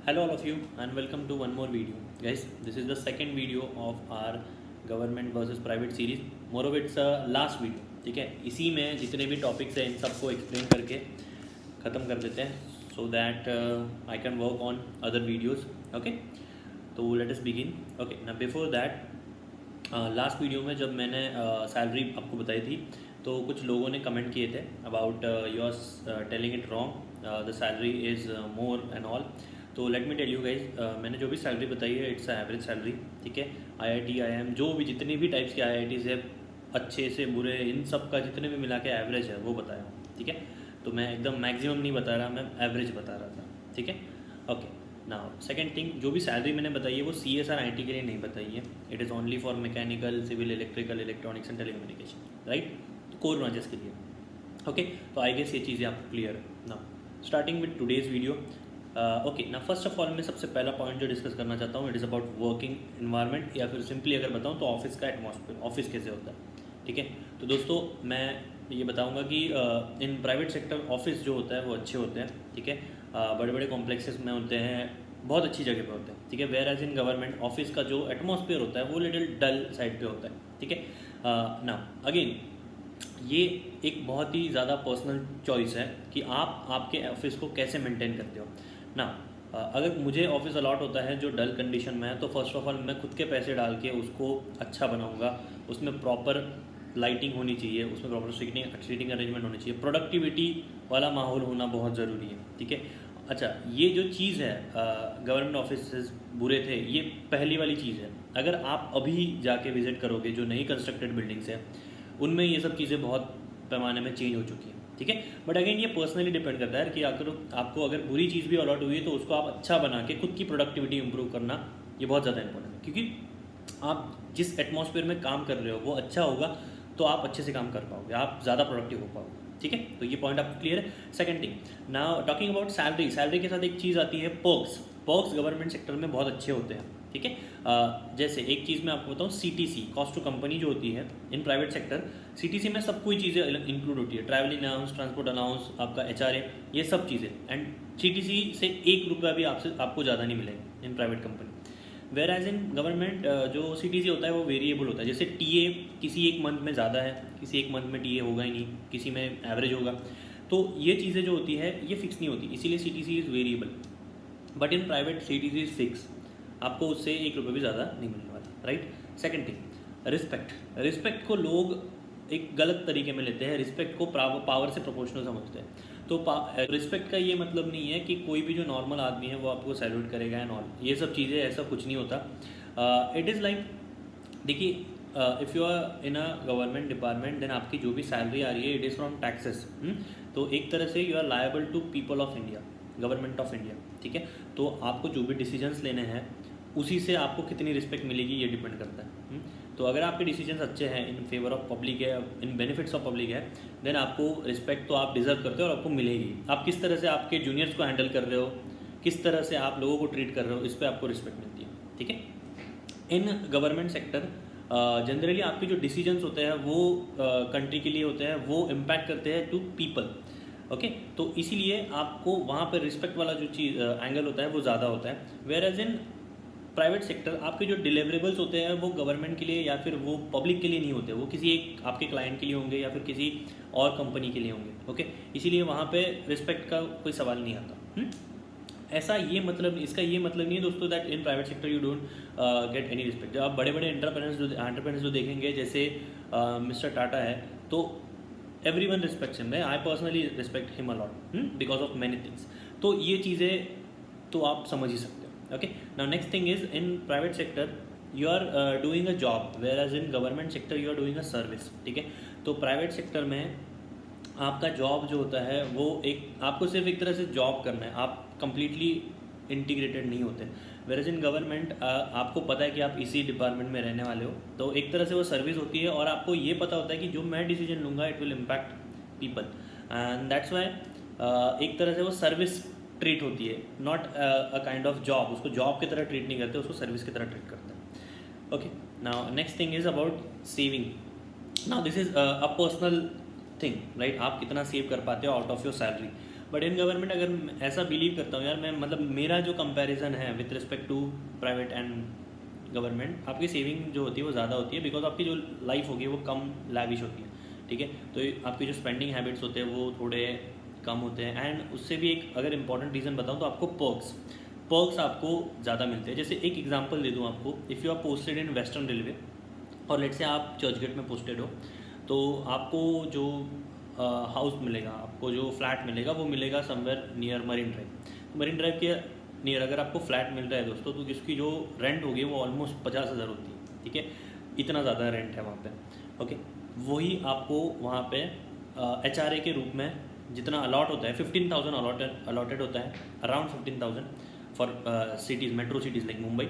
Hello all of you and welcome to one more video. Guys, this is the second video of our government versus private series. Moreover, it's a last video. ठीक है, इसी में जितने भी topics हैं इन सबको explain करके ख़त्म कर देते हैं so that I can work on other videos. Okay, तो लेट अस बिगिन. ओके, ना बिफोर दैट लास्ट वीडियो में जब मैंने सैलरी आपको बताई थी तो कुछ लोगों ने कमेंट किए थे about you are telling it wrong, the salary is more and all. तो let me tell you guys, मैंने जो भी सैलरी बताई है इट्स एवरेज सैलरी. ठीक है, IIT IIM जो भी जितने भी टाइप्स के IITs है, अच्छे से बुरे, इन सब का जितने भी मिला के एवरेज है वो बताया. ठीक है, तो मैं एकदम मैक्सिमम नहीं बता रहा, मैं एवरेज बता रहा था. ठीक है, ओके. नाउ सेकंड थिंग, जो भी सैलरी मैंने बताई है वो CSR IT के लिए नहीं बताई है. It is only for mechanical, civil, electrical, electronics and telecommunication, right. तो कोर ब्रांचेस के लिए. ओके, तो आई गेस ये चीज़ें आपको क्लियर है. Now starting with today's video. Okay ना, फर्स्ट ऑफ ऑल मैं सबसे पहला पॉइंट जो डिस्कस करना चाहता हूँ it is about working environment, या फिर सिंपली अगर बताऊँ तो ऑफिस का एटमॉस्फेयर, ऑफिस कैसे होता है. ठीक है, तो दोस्तों मैं ये बताऊँगा कि इन प्राइवेट सेक्टर ऑफिस जो होता है वो अच्छे होते हैं. ठीक है, बड़े बड़े कॉम्प्लेक्सेस में होते हैं, बहुत अच्छी जगह पे होते हैं. ठीक है, whereas in government office का जो एटमॉस्फेयर होता है वो लिटिल डल साइड पे होता है. ठीक है, ना अगेन ये एक बहुत ही ज़्यादा पर्सनल चॉइस है कि आप आपके ऑफिस को कैसे मेंटेन करते हो ना. अगर मुझे ऑफिस अलॉट होता है जो डल कंडीशन में है तो फर्स्ट ऑफ ऑल मैं खुद के पैसे डाल के उसको अच्छा बनाऊंगा. उसमें प्रॉपर लाइटिंग होनी चाहिए, उसमें प्रॉपर सीटिंग अरेंजमेंट होनी चाहिए, प्रोडक्टिविटी वाला माहौल होना बहुत ज़रूरी है. ठीक है, अच्छा ये जो चीज़ है गवर्नमेंट ऑफिस बुरे थे, ये पहली वाली चीज़ है. अगर आप अभी जाके विजिट करोगे जो नई कंस्ट्रक्टेड बिल्डिंग्स है उनमें ये सब चीज़ें बहुत पैमाने में चेंज हो चुकी हैं. ठीक है, बट अगेन ये पर्सनली डिपेंड करता है कि अगर आपको अगर बुरी चीज़ भी अलॉट हुई है तो उसको आप अच्छा बना के खुद की प्रोडक्टिविटी इंप्रूव करना ये बहुत ज़्यादा इंपॉर्टेंट है. क्योंकि आप जिस एटमॉस्फेयर में काम कर रहे हो वो अच्छा होगा तो आप अच्छे से काम कर पाओगे, आप ज़्यादा प्रोडक्टिव हो पाओगे. ठीक है, तो ये पॉइंट आपको क्लियर है. Second thing, now talking about salary. Salary के साथ एक चीज़ आती है पर्क्स. पर्क्स गवर्नमेंट सेक्टर में बहुत अच्छे होते हैं. ठीक है, जैसे एक चीज़ मैं आपको बताऊँ, CTC कॉस्ट टू कंपनी जो होती है इन प्राइवेट सेक्टर, CTC में सब कोई चीज़ें इंक्लूड होती है. ट्रैवलिंग अलाउंस, ट्रांसपोर्ट अलाउंस, आपका HRA, ये सब चीज़ें. एंड CTC से ₹1 भी आपको ज़्यादा नहीं मिलेगा in private company. Whereas in government जो CTC होता है वो वेरिएबल होता है. जैसे TA किसी एक मंथ में ज़्यादा है, किसी एक मंथ में TA होगा ही नहीं, किसी में एवरेज होगा. तो ये चीज़ें जो होती है ये फिक्स नहीं होती, इसीलिए CTC is variable. But in private CTC is fix, आपको उससे ₹1 भी ज़्यादा नहीं मिलने वाला, right. Second thing, respect. Respect को लोग एक गलत तरीके में लेते हैं, रिस्पेक्ट को पावर से प्रोपोर्शनल समझते हैं. तो रिस्पेक्ट का ये मतलब नहीं है कि कोई भी जो नॉर्मल आदमी है वो आपको सैल्यूट करेगा एंड ऑल, ये सब चीज़ें ऐसा कुछ नहीं होता. इट इज़ लाइक, देखिए if you are in a government department then आपकी जो भी सैलरी आ रही है इट इज़ फ्रॉम टैक्सेस. तो एक तरह से you are liable to people of India, government of India. ठीक है, तो आपको जो भी डिसीजंस लेने हैं उसी से आपको कितनी रिस्पेक्ट मिलेगी ये डिपेंड करता है. तो अगर आपके डिसीजंस अच्छे हैं, इन फेवर ऑफ पब्लिक है, इन बेनिफिट्स ऑफ पब्लिक है, देन आपको रिस्पेक्ट तो आप डिजर्व करते हो और आपको मिलेगी. आप किस तरह से आपके जूनियर्स को हैंडल कर रहे हो, किस तरह से आप लोगों को ट्रीट कर रहे हो, इस पर आपको रिस्पेक्ट मिलती है. ठीक है, इन गवर्नमेंट सेक्टर जनरली आपके जो डिसीजंस होते हैं वो कंट्री के लिए होते हैं, वो इम्पैक्ट करते हैं टू पीपल. ओके, तो इसीलिए आपको वहाँ पर रिस्पेक्ट वाला जो चीज़ एंगल होता है वो ज़्यादा होता है. Whereas in private sector आपके जो डिलीवरेबल्स होते हैं वो गवर्नमेंट के लिए या फिर वो पब्लिक के लिए नहीं होते, वो किसी एक आपके क्लाइंट के लिए होंगे या फिर किसी और कंपनी के लिए होंगे. ओके, इसीलिए वहाँ पे रिस्पेक्ट का कोई सवाल नहीं आता. ऐसा ये मतलब, इसका ये मतलब नहीं है दोस्तों that in private sector you don't get any respect. जब आप बड़े बड़े एंटरप्रेन्योर्स जो देखेंगे, जैसे मिस्टर टाटा है, तो everyone respects him. I personally respect him a lot because of many things. तो ये चीज़ें तो आप समझ ही सकते हो. Okay, now next thing is in private sector you are doing a job, whereas in government sector you are doing a service. ठीक है, तो प्राइवेट सेक्टर में आपका जॉब जो होता है वो एक, आपको सिर्फ एक तरह से जॉब करना है, आप कंप्लीटली इंटीग्रेटेड नहीं होते. वेयर इन गवर्नमेंट आपको पता है कि आप इसी डिपार्टमेंट में रहने वाले हो, तो एक तरह से वो सर्विस होती है और आपको ये पता होता है कि जो मैं डिसीजन लूँगा it will impact people, and that's why एक तरह से वो सर्विस ट्रीट होती है, not a kind of job. उसको जॉब की तरह ट्रीट नहीं करते, उसको सर्विस की तरह ट्रीट करते हैं. Okay, now next thing is about saving. Now this is a personal thing, right. आप कितना सेव कर पाते हो out of your salary. But in government अगर ऐसा बिलीव करता हूँ यार मैं, मतलब मेरा जो कंपैरिजन है with respect to private and government, आपकी सेविंग जो होती है वो ज़्यादा होती है, बिकॉज आपकी जो लाइफ होगी वो कम लैविश होती है, ठीक है। तो आपकी जो स्पेंडिंग हैबिट्स होते हैं वो थोड़े कम होते हैं। एंड उससे भी एक अगर इंपॉर्टेंट रीज़न बताऊँ तो आपको पर्क्स आपको ज़्यादा मिलते हैं। जैसे एक एग्जांपल दे दूँ आपको, if you are posted in western railway और लेट से आप चर्चगेट में पोस्टेड हो, तो आपको जो हाउस मिलेगा, आपको जो फ्लैट मिलेगा वो मिलेगा somewhere near marine drive. Marine drive के नियर अगर आपको फ्लैट मिल रहा है दोस्तों, तो इसकी जो रेंट होगी वो ऑलमोस्ट 50,000 होती है, ठीक है। इतना ज़्यादा रेंट है वहाँ पे, ओके। वही आपको वहाँ पे HRA के रूप में जितना अलॉट होता है 15,000 अलॉटेड होता है, around 15,000 for cities, metro cities like Mumbai.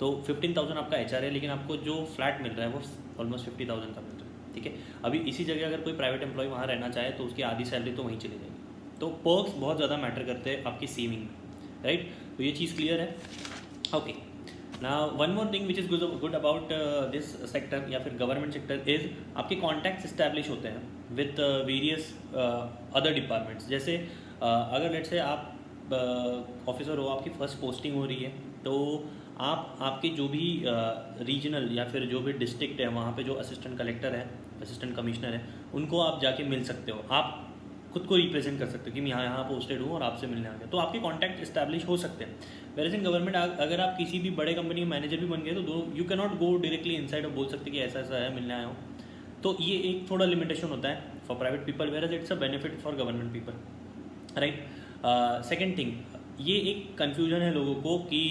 तो 15,000 आपका HRA, लेकिन आपको जो फ्लैट मिल रहा है वो ऑलमोस्ट 50,000 का मिल रहा है, ठीक है। अभी इसी जगह अगर कोई प्राइवेट एम्प्लॉय वहाँ रहना चाहे तो उसकी आधी सैलरी तो वहीं चली जाएगी। तो पर्क्स बहुत ज़्यादा मैटर करते हैं आपकी सेविंग में, राइट। तो ये चीज़ क्लियर है, okay. Now one more thing which is good about this sector या फिर गवर्नमेंट सेक्टर इज़ आपके कॉन्टैक्ट्स इस्टेब्लिश होते हैं विथ वेरियस अदर डिपार्टमेंट्स। जैसे अगर लेट से आप ऑफिसर हो, आपकी फर्स्ट पोस्टिंग हो रही है, तो आप आपके जो भी रीजनल या फिर जो भी डिस्ट्रिक्ट है वहाँ पे जो असिस्टेंट कलेक्टर है, असिस्टेंट कमिश्नर है, उनको आप जाके मिल सकते हो। आप खुद को रिप्रेजेंट कर सकते हो कि मैं यहाँ पोस्टेड हूँ और आपसे मिलने आ गया, तो आपके कॉन्टैक्ट इस्टेब्लिश हो सकते हैं। वेयर इन गवर्नमेंट अगर आप किसी भी बड़े कंपनी के मैनेजर भी बन गए तो you can not go directly inside और बोल सकते कि ऐसा ऐसा है, मिलने आया हूँ। तो ये एक थोड़ा लिमिटेशन होता है for private people, where it's a benefit for government people, right. Second thing, ये एक कन्फ्यूजन है लोगों को कि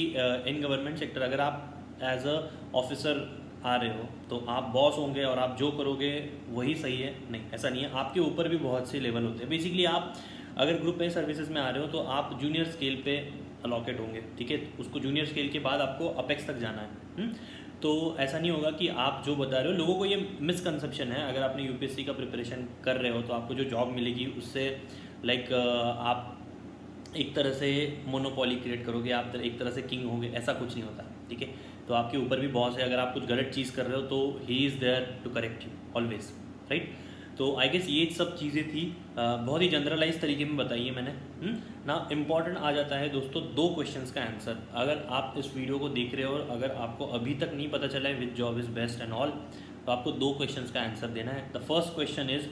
इन गवर्नमेंट सेक्टर अगर आप एज अ ऑफिसर आ रहे हो तो आप बॉस होंगे और आप जो करोगे वही सही है। नहीं, ऐसा नहीं है। आपके ऊपर भी बहुत से लेवल होते हैं। बेसिकली आप अगर ग्रुप ए सर्विसेज में आ रहे हो तो आप जूनियर स्केल पे अलॉकेट होंगे, ठीक है। उसको जूनियर स्केल के बाद आपको अपेक्स तक जाना है। तो ऐसा नहीं होगा कि आप जो बता रहे हो, लोगों को ये मिसकंसेप्शन है। अगर आपने यूपीएससी का प्रिपरेशन कर रहे हो तो आपको जो जॉब मिलेगी उससे लाइक आप एक तरह से मोनोपॉली क्रिएट करोगे, आप एक तरह से किंग होगे, ऐसा कुछ नहीं होता, ठीक है। तो आपके ऊपर भी बॉस है, अगर आप कुछ गलत चीज़ कर रहे हो तो he is there to correct you always, right. तो आई गेस ये सब चीज़ें थी, बहुत ही जनरलाइज तरीके में बताई है मैंने। ना इम्पॉर्टेंट आ जाता है दोस्तों 2 क्वेश्चंस का आंसर। अगर आप इस वीडियो को देख रहे हो और अगर आपको अभी तक नहीं पता चला है which job is best and all, तो आपको 2 क्वेश्चंस का आंसर देना है। The first question is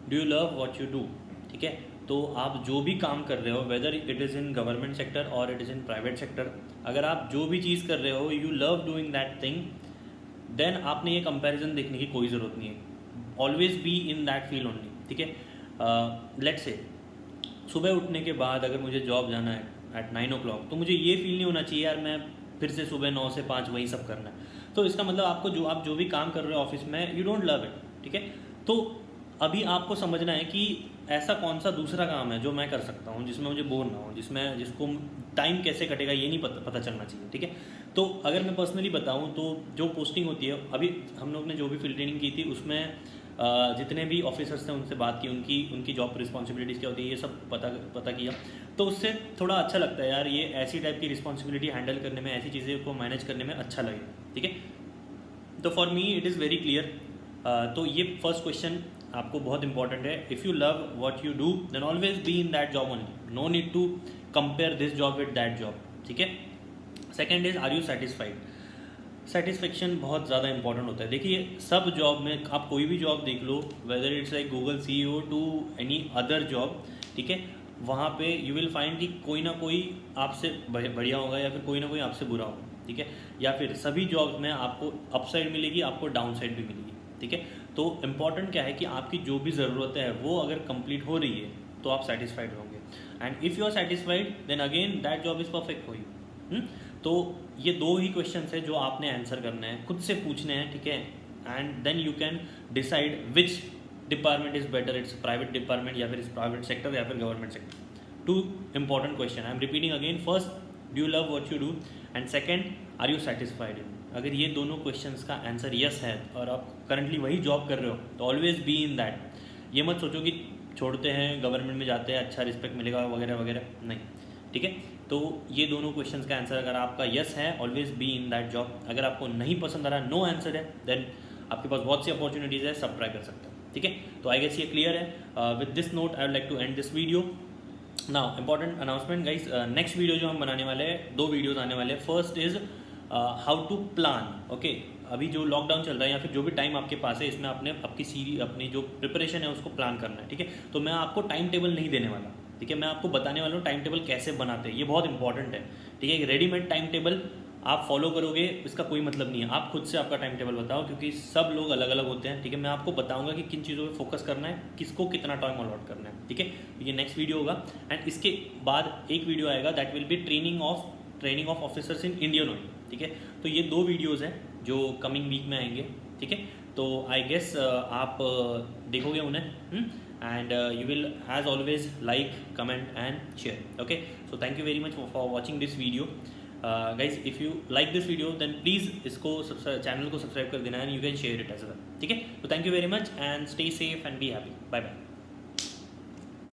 do you love what you do, ठीक है। तो आप जो भी काम कर रहे हो, whether it is in government sector और it is in private sector, अगर आप जो भी चीज़ कर रहे हो you love doing that thing, then आपने ये कंपैरिजन देखने की कोई ज़रूरत नहीं है। Always be in that field only, ठीक है। लेट्स से सुबह उठने के बाद अगर मुझे जॉब जाना है एट 9 o'clock, तो मुझे ये फील नहीं होना चाहिए यार मैं फिर से सुबह 9 से 5 वही सब करना है। तो इसका मतलब आपको आप जो भी काम कर रहे हो ऑफिस में, यू डोंट लव इट, ठीक है। तो अभी आपको समझना है कि ऐसा कौन सा दूसरा काम है जो मैं कर सकता हूँ जिसमें मुझे बोर ना हो, जिसको टाइम कैसे कटेगा ये नहीं पता चलना चाहिए, ठीक है। तो अगर मैं पर्सनली बताऊँ तो जो पोस्टिंग होती है, अभी हम लोग ने जो भी फील्ड ट्रेनिंग की थी उसमें जितने भी ऑफिसर्स थे उनसे बात की, उनकी जॉब रिस्पॉन्सिबिलिटीज़ क्या होती है ये सब पता किया। तो उससे थोड़ा अच्छा लगता है यार, ये ऐसी टाइप की रिस्पॉन्सिबिलिटी हैंडल करने में, ऐसी चीज़ें को मैनेज करने में अच्छा लगेगा, ठीक है। तो for me it is very clear. तो ये फर्स्ट क्वेश्चन आपको बहुत इंपॉर्टेंट है। If you love what you do then always be in that job only, no need to compare this job with that job, ठीक है। Second is are you satisfied. Satisfaction बहुत ज़्यादा important होता है। देखिए सब जॉब में आप कोई भी जॉब देख लो, whether it's like Google CEO to any other job, ठीक है, वहाँ पे यू विल फाइंड कि कोई ना कोई आपसे बढ़िया होगा या फिर कोई ना कोई आपसे बुरा होगा, ठीक है। या फिर सभी जॉब्स में आपको अपसाइड मिलेगी, आपको डाउन साइड भी मिलेगी, ठीक है। तो इम्पॉर्टेंट क्या है कि आपकी जो भी ज़रूरतें हैं वो अगर कंप्लीट हो रही है तो आप सेटिस्फाइड होंगे। And if you are satisfied then again that job is perfect for you. तो ये 2 ही क्वेश्चंस है जो आपने आंसर करने हैं, खुद से पूछने हैं, ठीक है। And then you can decide which department is better, it's private department या फिर इस प्राइवेट सेक्टर या फिर government sector. 2 important question, I am repeating again. First, do you love what you do, and second, are you satisfied. अगर ये दोनों questions का answer yes है और आप करंटली वही जॉब कर रहे हो तो ऑलवेज बी इन दैट। ये मत सोचो कि छोड़ते हैं गवर्नमेंट में जाते हैं अच्छा रिस्पेक्ट मिलेगा वगैरह वगैरह, नहीं, ठीक है। तो ये दोनों क्वेश्चंस का आंसर अगर आपका यस है, always be in that job. अगर आपको नहीं पसंद आ रहा, नो आंसर है, देन आपके पास बहुत सी अपॉर्चुनिटीज़ है, सब ट्राई कर सकते हो, ठीक है। तो आई गेस ये क्लियर है। With this note I would like to end this video. Now important announcement guys, next video जो हम बनाने वाले हैं, 2 वीडियोस आने वाले हैं। First is how to plan. Okay, अभी जो लॉकडाउन चल रहा है या फिर जो भी टाइम आपके पास है, इसमें आपने आपकी सीरीज अपनी जो प्रिपरेशन है उसको प्लान करना है, ठीक है। तो मैं आपको टाइम टेबल नहीं देने वाला, ठीक है। मैं आपको बताने वाला हूँ टाइम टेबल कैसे बनाते हैं, ये बहुत इंपॉर्टेंट है, ठीक है। रेडीमेड टाइम टेबल आप फॉलो करोगे इसका कोई मतलब नहीं है। आप खुद से आपका टाइम टेबल बताओ, क्योंकि सब लोग अलग अलग होते हैं, ठीक है। मैं आपको बताऊंगा कि किन चीज़ों पे फोकस करना है, किसको कितना टाइम अलॉट करना है, ठीक है। ये नेक्स्ट वीडियो होगा। एंड इसके बाद एक वीडियो आएगा, that will be training of officers in Indian oil, ठीक है। तो ये 2 वीडियोज़ हैं जो कमिंग वीक में आएंगे, ठीक है। तो आई गेस आप देखोगे उन्हें, and you will as always like, comment and share. Okay, so thank you very much for watching this video. Guys, if you like this video then please इसको channel को सब्सक्राइब कर देना, and you can share it as well, ठीक है। तो thank you very much and stay safe and be happy. Bye bye.